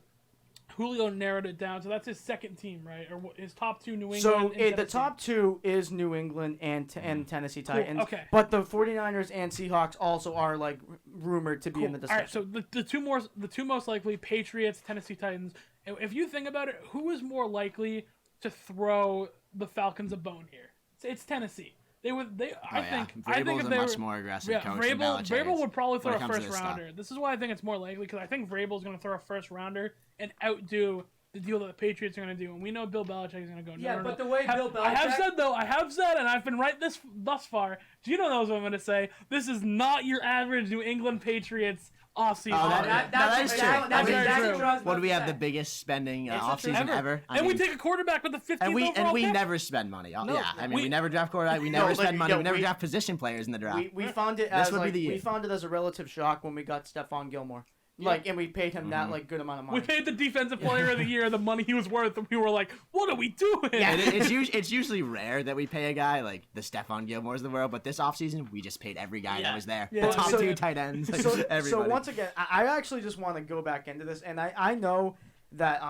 Julio narrowed it down. So that's his second team, right? Or his top two, New England So and the Tennessee. top two is New England and Tennessee Titans. okay. But the 49ers and Seahawks also are like rumored to be in the All right, discussion. so the two most likely Patriots, Tennessee Titans. If you think about it, who is more likely to throw the Falcons a bone here? It's Tennessee. I think Vrabel's if a they much were, more aggressive yeah, coach than Belichick Vrabel is would probably throw when a it comes to first this stuff. rounder. This is why I think it's more likely because I think Vrabel's going to throw a first rounder and outdo the deal that the Patriots are going to do, and we know Bill Belichick is going to go. Yeah, no, but no. the way Bill Belichick... I have said, and I've been right thus far. Gino knows what I'm going to say. This is not your average New England Patriots offseason. Oh, that is true. That's very true. What do we have? The biggest spending offseason ever? And we take a quarterback with the 15th and we overall pick? never spend money. No, Yeah, I mean we never draft quarterback. We never spend money. We never draft position players in the draft. We found it This as would be like the year. we found it as a relative shock when we got Stephon Gilmore. Like, and we paid him that like good amount of money. We paid the defensive player of the year the money he was worth, and we were like, "What are we doing?" Yeah, it's usually rare that we pay a guy like the Stephon Gilmores of the world, but this offseason we just paid every guy that was there. Yeah. The top So- 2 tight ends, like, So everybody. once again, I actually just want to go back into this, and I know that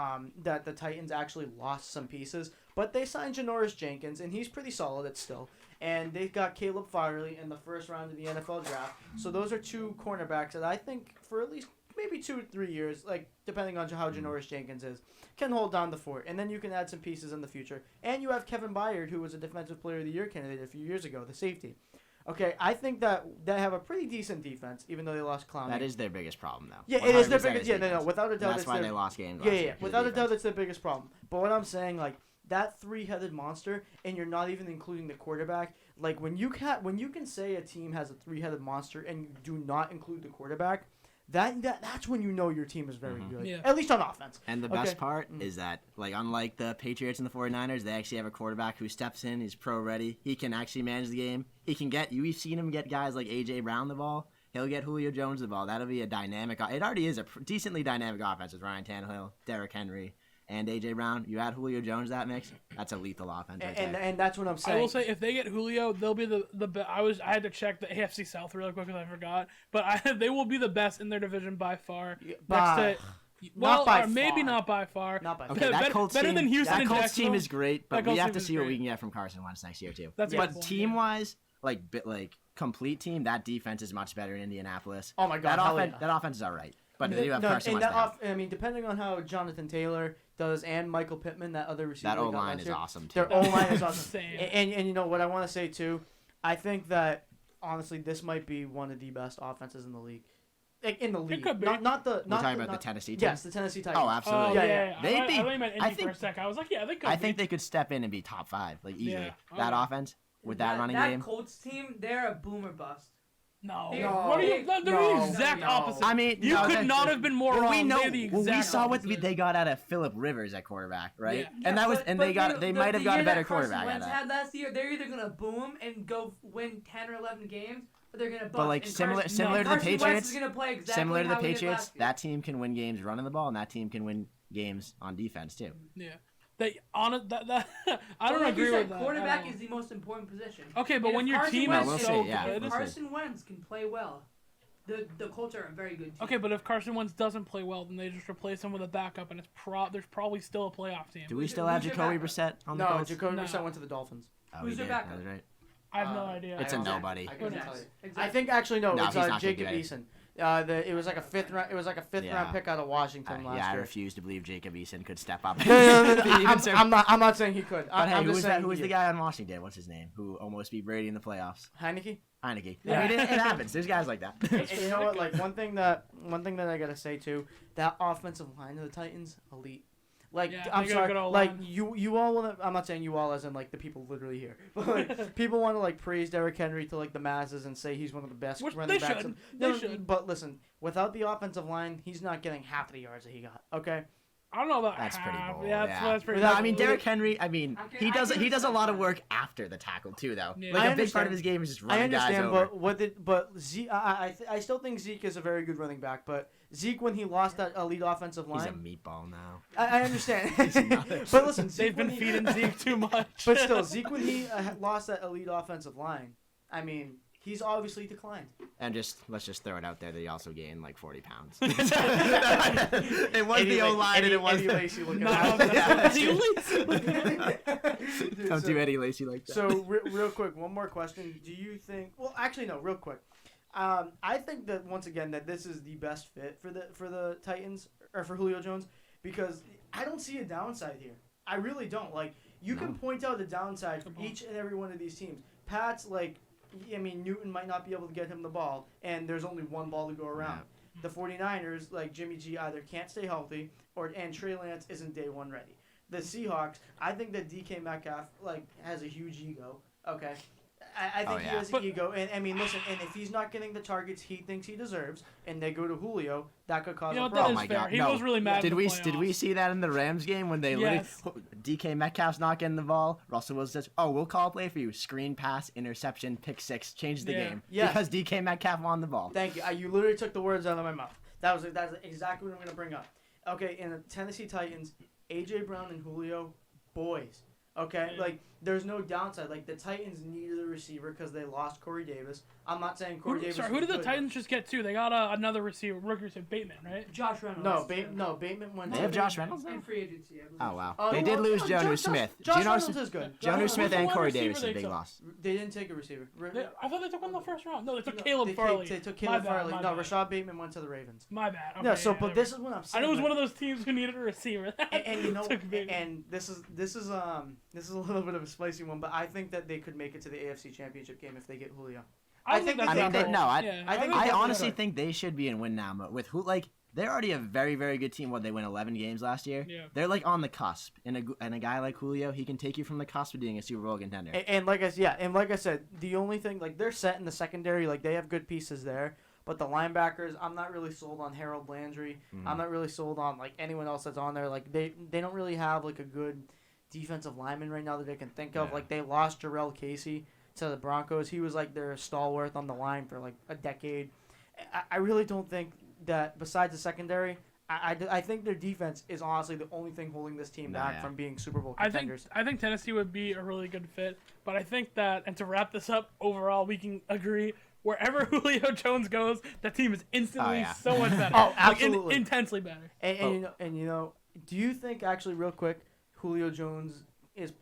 that the Titans actually lost some pieces, but they signed Janoris Jenkins, and he's pretty solid at still. And they got Caleb Farley in the first round of the NFL draft. So those are 2 cornerbacks that I think for at least maybe 2 or 3 years, like depending on how Janoris Jenkins is, can hold down the fort. And then you can add some pieces in the future. And you have Kevin Byard, who was a Defensive Player of the Year candidate a few years ago, the safety. Okay, I think that they have a pretty decent defense, even though they lost Clowney. That is their biggest problem, though. Yeah, it is their 100% biggest. Yeah, no, defense. without a doubt, That's it's why their, they lost games. Yeah, last yeah, year, 'cause without a defense. doubt, it's their biggest problem. But what I'm saying, like that 3-headed monster, and you're not even including the quarterback. Like when you can say a team has a 3-headed monster and you do not include the quarterback, that's when you know your team is very good. Yeah. At least on offense. And the best part is that, like, unlike the Patriots and the 49ers, they actually have a quarterback who steps in, he's pro-ready. He can actually manage the game. He can we've seen him get guys like A.J. Brown the ball. He'll get Julio Jones the ball. That'll be a dynamic. It already is a decently dynamic offense with Ryan Tannehill, Derrick Henry, and A.J. Brown. You add Julio Jones to that mix, that's a lethal offense right there. And that's what I'm saying. I will say if they get Julio, they'll be the best. I had to check the AFC South really quick because I forgot, but they will be the best in their division by far. By- Well, by or maybe far. not by far. Not by Okay, far. that Colts better team, than Houston that and Colts team Jacksonville. is great, but That we Colts have team to is see what great. we can get from Carson Wentz next year too. That's But excellent, team-wise, like complete team, that defense is much better in Indianapolis. Oh my God, hell yeah. That offense is all right, but they do have No, Carson and Wentz. that I mean, depending on how Jonathan Taylor does and Michael Pittman, that other receiver. That they got O-line last is year, awesome too. Their O-line is awesome. Insane. And you know what I want to say too, I think that honestly this might be one of the best offenses in the league. Like, in the league, could be. not the. We're Not talking the, about not, the Tennessee team. Yes, the Tennessee Titans. Oh, absolutely. Oh, Yeah, I They'd thought be- you meant I Indy think- for a second. I was like, yeah, they could. I think they could step in and be top 5, like easily. Yeah. That Okay. offense with that running that game. Colts team, they're a boomer bust. No. No. What are you? They're No. the exact No. opposite. I mean, you no, could that's- not have been more Well, wrong. we know. They're the Well, we exact saw what opposite. they got out of Phillip Rivers at quarterback, right? Yeah, And that was, but- and but they got, they the- might have the got a year better that Carson quarterback out of Wentz that. had last year, they're either gonna boom and go win 10 or 11 games, or they're gonna bust. But like And similar Carson, to the Carson Wentz Patriots, is gonna play exactly similar to the how he did Patriots, last year. that team can win games running the ball, and that team can win games on defense too. Yeah. They on it. That I But don't like agree you said, with that. quarterback at all. is the most important position. Okay, but And when if your Carson team Wentz we'll is can- so see, yeah, good. we'll see. Carson Wentz can play well. The Colts are a very good team. Okay, but if Carson Wentz doesn't play well, then they just replace him with a backup, and there's probably still a playoff team. Do we Who's still your- have who's your Jacoby backup? Brissett on the No, Colts? Jacoby No. Brissett went to the Dolphins. Oh, Who's he your did, backup? that's right. I have no idea. It's a nobody. I Who couldn't knows? tell you. Exactly. I think actually no, No, it's he's not Jacob gonna get Eason. It was like a fifth round. It was like a fifth Yeah. round pick out of Washington last Yeah, I year. refuse to believe Jacob Eason could step up. No, Even so- I'm not saying he could. But hey, I'm who just was saying that? Who was he the is. guy on Washington? What's his name? Who almost beat Brady in the playoffs? Heineke. Heineke. Yeah. I mean, it happens. There's guys like that. And you know what? Like one thing that I gotta say too, that offensive line of the Titans, elite. Like Yeah, I'm they got a sorry, good like O-line. you all wanna. I'm not saying you all as in like the people literally here, but like people want to like praise Derrick Henry to like the masses and say he's one of the best Which running they backs. should. No, They should. But listen, without the offensive line, he's not getting half the yards that he got. Okay. I don't know about That's pretty half. bold. Yeah, Yeah. that's pretty. Without- No, I mean bold. Derrick Henry. I mean, I can- he I does can a respect lot of that. work after the tackle too, though. Yeah. Like I a big part understand. of his game is just I running guys understand, over. but Zeke, I still think Zeke is a very good running back. But Zeke, when he lost that elite offensive He's a line, meatball now. I understand. He's not. But listen, They've Zeke, been when he- feeding Zeke too much. But still, Zeke, when he lost that elite offensive line, I mean, he's obviously declined. And let's just throw it out there that he also gained like 40 pounds. It was the O line and it was. Eddie Lacy looking No, at that's Yeah. Dude, Don't do Eddie Lacy like that. So real quick, one more question. Do you think? Well, actually, no. Real quick, I think that once again that this is the best fit for the Titans or for Julio Jones because I don't see a downside here. I really don't. Like you can point out a downside for each and every one of these teams. Pat's like, I mean, Newton might not be able to get him the ball, and there's only one ball to go around. The 49ers, like Jimmy G, either can't stay healthy and Trey Lance isn't day one ready. The Seahawks, I think that DK Metcalf like has a huge ego. Okay, I think he has an ego, and I mean, listen, and if he's not getting the targets he thinks he deserves, and they go to Julio, that could cause You know a what, that problem. is my fair. God, He no. was really mad. Did in we the did we playoffs. see that in the Rams game when they Yes. literally DK Metcalf's not getting the ball? Russell Wilson says, "Oh, we'll call a play for you. Screen pass, interception, pick six, change the Yeah. game Yes. because DK Metcalf won the ball." Thank you. You literally took the words out of my mouth. That's exactly what I'm gonna bring up. Okay, in the Tennessee Titans, AJ Brown and Julio, boys. Okay, Yeah. like there's no downside. Like the Titans needed a receiver because they lost Corey Davis. I'm not saying Corey Davis. Sorry, who was did the good, Titans just get too? They got another receiver, rookie receiver, Bateman, right? Josh Reynolds. No, Bateman went. They to have Josh Reynolds In now? free agency, I believe. Oh, wow. Oh, They no, did lose no, Jonnu Josh- Smith. Josh Geno Reynolds is good. Jonnu Who's Smith the and wide Corey receiver Davis is a they big took? loss. They didn't take a receiver. I thought they took one in the first round. No, they took No, Caleb Farley. They took My Caleb bad, Farley. my No, bad. Rashad Bateman went to the Ravens. My bad. Okay, No, so yeah, but there this we is go. what I'm I saying. know it was like- one of those teams who needed a receiver. and you know, Took Bateman. and this is a little bit of a spicy one, but I think that they could make it to the AFC Championship game if they get Julio. I think think they that's I mean, their they, goal. no, I, Yeah, I think I they honestly could. think they should be in win now mode. With who, like, they're already a very, very good team. What, they win 11 games last year? Yeah. They're like on the cusp, and a guy like Julio, he can take you from the cusp of being a Super Bowl contender. And like I said, the only thing, like, they're set in the secondary, like they have good pieces there. But the linebackers, I'm not really sold on Harold Landry. I'm not really sold on like anyone else that's on there. Like they don't really have like a good defensive lineman right now that they can think of. Yeah. Like they lost Jarrell Casey to the Broncos. He was like their stalwart on the line for like a decade. I really don't think that besides the secondary, I think their defense is honestly the only thing holding this team back from being Super Bowl contenders. I think Tennessee would be a really good fit, but I think that, and to wrap this up, overall we can agree wherever Julio Jones goes, that team is instantly yeah. so much better. Oh, Like, absolutely. intensely better. And you know, do you think actually real quick, Julio Jones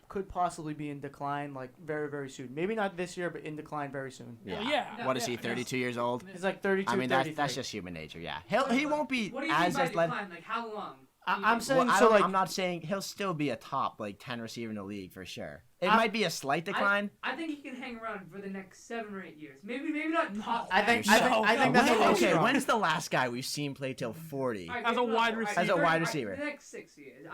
could possibly be in decline like very, very soon? Maybe not this year, but in decline very soon. Yeah. What is he, 32 years old? He's like 32, I mean, 33. that's just human nature, yeah. He won't be What do you mean as by athletic. decline? Like how long? I'm saying Well, so like I'm not saying he'll still be a top like 10 receiver in the league for sure. It I- might be a slight decline. I think he can hang around for the next 7 or 8 years. Maybe not top. I think 10. I think that's a When- little okay, strong. when's the last guy we've seen play till 40? All right, As a no, wide all right, receiver. As a thirty- wide all right, receiver. The next 6 years.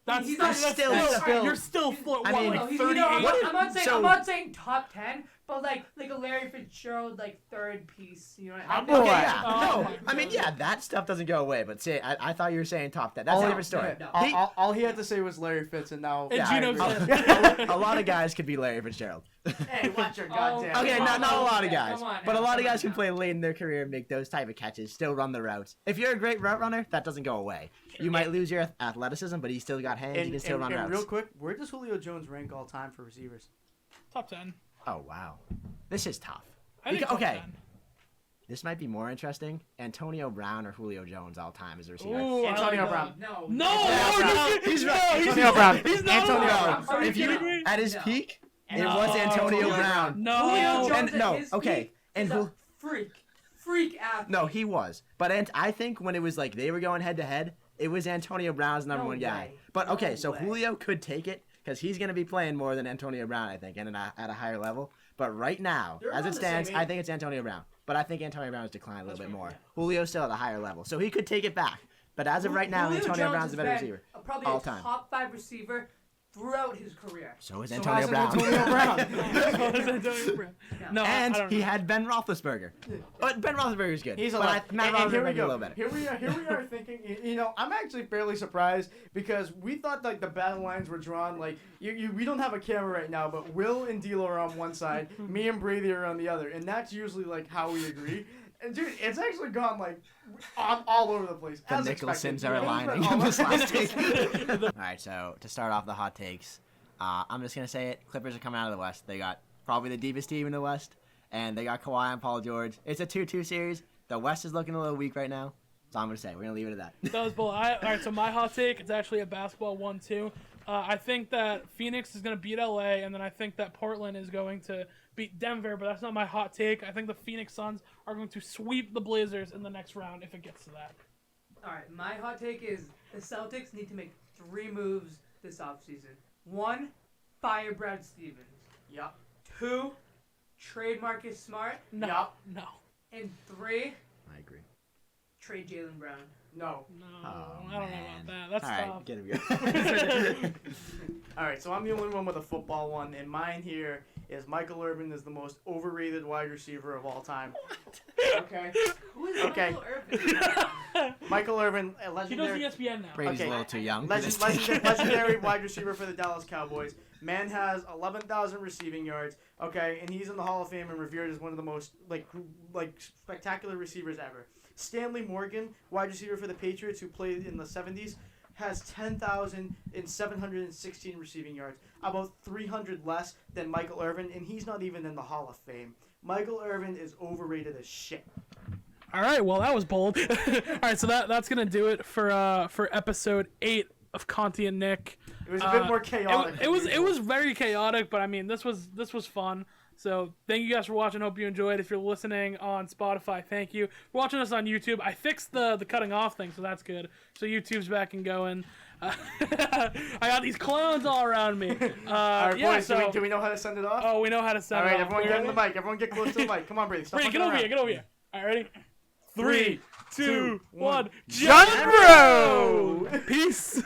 That's he's that's not still- you're still I mean, like he's, 38. I'm not saying so- I'm not saying top 10, but like a Larry Fitzgerald like third piece. You know what I mean? boy. Okay, yeah. Oh, No, I mean, yeah, that stuff doesn't go away. But say, I thought you were saying top 10. That's All- a different story. no. He- All he had to say was Larry Fitz, and now And Yeah, Geno I agree. Smith. a lot of guys could be Larry Fitzgerald. Hey, watch your Oh, goddamn. Okay, Come not a on, lot of yeah, guys, come on but a now, lot of come guys on who play late in their career and make those type of catches still run the routes. If you're a great route runner, that doesn't go away. You might lose your athleticism, but he's still got hands. And, He can still run routes. real quick, where does Julio Jones rank all time for receivers? Top 10. Oh wow, this is tough. I think Beca- top okay. 10. This might be more interesting. Antonio Brown or Julio Jones all time as a receiver. Ooh, I Antonio like Brown. No. No, He's no, right. he's Antonio not. Brown. He's not Antonio allowed. Brown. Are you If you kidding me? at his No. peak, it No. was Antonio Antonio Brown. No. Julio Jones And at no, his okay, peak and is who- a freak athlete. No, he was. But I think when it was like they were going head to head, it was Antonio Brown's number No one guy. way. But No okay, so way. Julio could take it because he's going to be playing more than Antonio Brown, I think, and at a higher level. But right now, They're as around it the same stands, I age. think it's Antonio Brown. But I think Antonio Brown's declined a little bit right, more. yeah. Julio's still at a higher level, so he could take it back. But as of right now, Julio Antonio Jones Brown's has the better been receiver. Probably all a time. top 5 receiver throughout his career. So is So Antonio has Brown. Antonio Brown. Antonio Brown. No, I And don't he know. had Ben Roethlisberger. But Ben Roethlisberger's good. He's a but lot. Matt And here Roethlisberger's we a go. little better. Here we are thinking. You know, I'm actually fairly surprised because we thought like the battle lines were drawn. Like we don't have a camera right now, but Will and D'Lo are on one side, me and Brady are on the other, and that's usually like how we agree. And dude, it's actually gone like all over the place. The as Nicholsons expected. are It was aligning all in this over- last take. All right, so to start off the hot takes, I'm just gonna say it. Clippers are coming out of the West. They got probably the deepest team in the West, and they got Kawhi and Paul George. It's a 2-2 series. The West is looking a little weak right now, so I'm gonna say we're gonna leave it at that. That was bull. All right, so my hot take, it's actually a basketball 1-2. I think that Phoenix is going to beat LA, and then I think that Portland is going to beat Denver, but that's not my hot take. I think the Phoenix Suns are going to sweep the Blazers in the next round if it gets to that. All right, my hot take is the Celtics need to make 3 moves this offseason. 1, fire Brad Stevens. Yup. 2, trade Marcus Smart. No, Yup. no, And 3, I agree. trade Jalen Brown. No. no. Oh, I don't know man. about that. That's All right, tough. get him. All right, so I'm the only one with a football one, and mine here is Michael Irvin is the most overrated wide receiver of all time. Okay. Who is Okay. Michael Irvin? Michael Irvin, a He does legendary. ESPN now. Brady's Okay. a little too young. for this Legendary wide receiver for the Dallas Cowboys. Man has 11,000 receiving yards. Okay, and he's in the Hall of Fame and revered as one of the most like spectacular receivers ever. Stanley Morgan, wide receiver for the Patriots, who played in the 70s, has 10,716 receiving yards, about 300 less than Michael Irvin, and he's not even in the Hall of Fame. Michael Irvin is overrated as shit. All right, well, that was bold. All right, so that's going to do it for episode 8 of Conti and Nick. It was a bit more chaotic. It was very chaotic, but I mean, this was fun. So thank you guys for watching. Hope you enjoyed. If you're listening on Spotify, thank you. For watching us on YouTube, I fixed the cutting off thing, so that's good. So YouTube's back and going. I got these clones all around me. All right, yeah, boys, so, do we know how to send it off? oh, we know how to send All it right, off. everyone get in the mic. Everyone get close to the mic. Come on, Brady. Stop Brady, fucking get over here. All right, ready? 3, 2, 1. John Bro! Peace.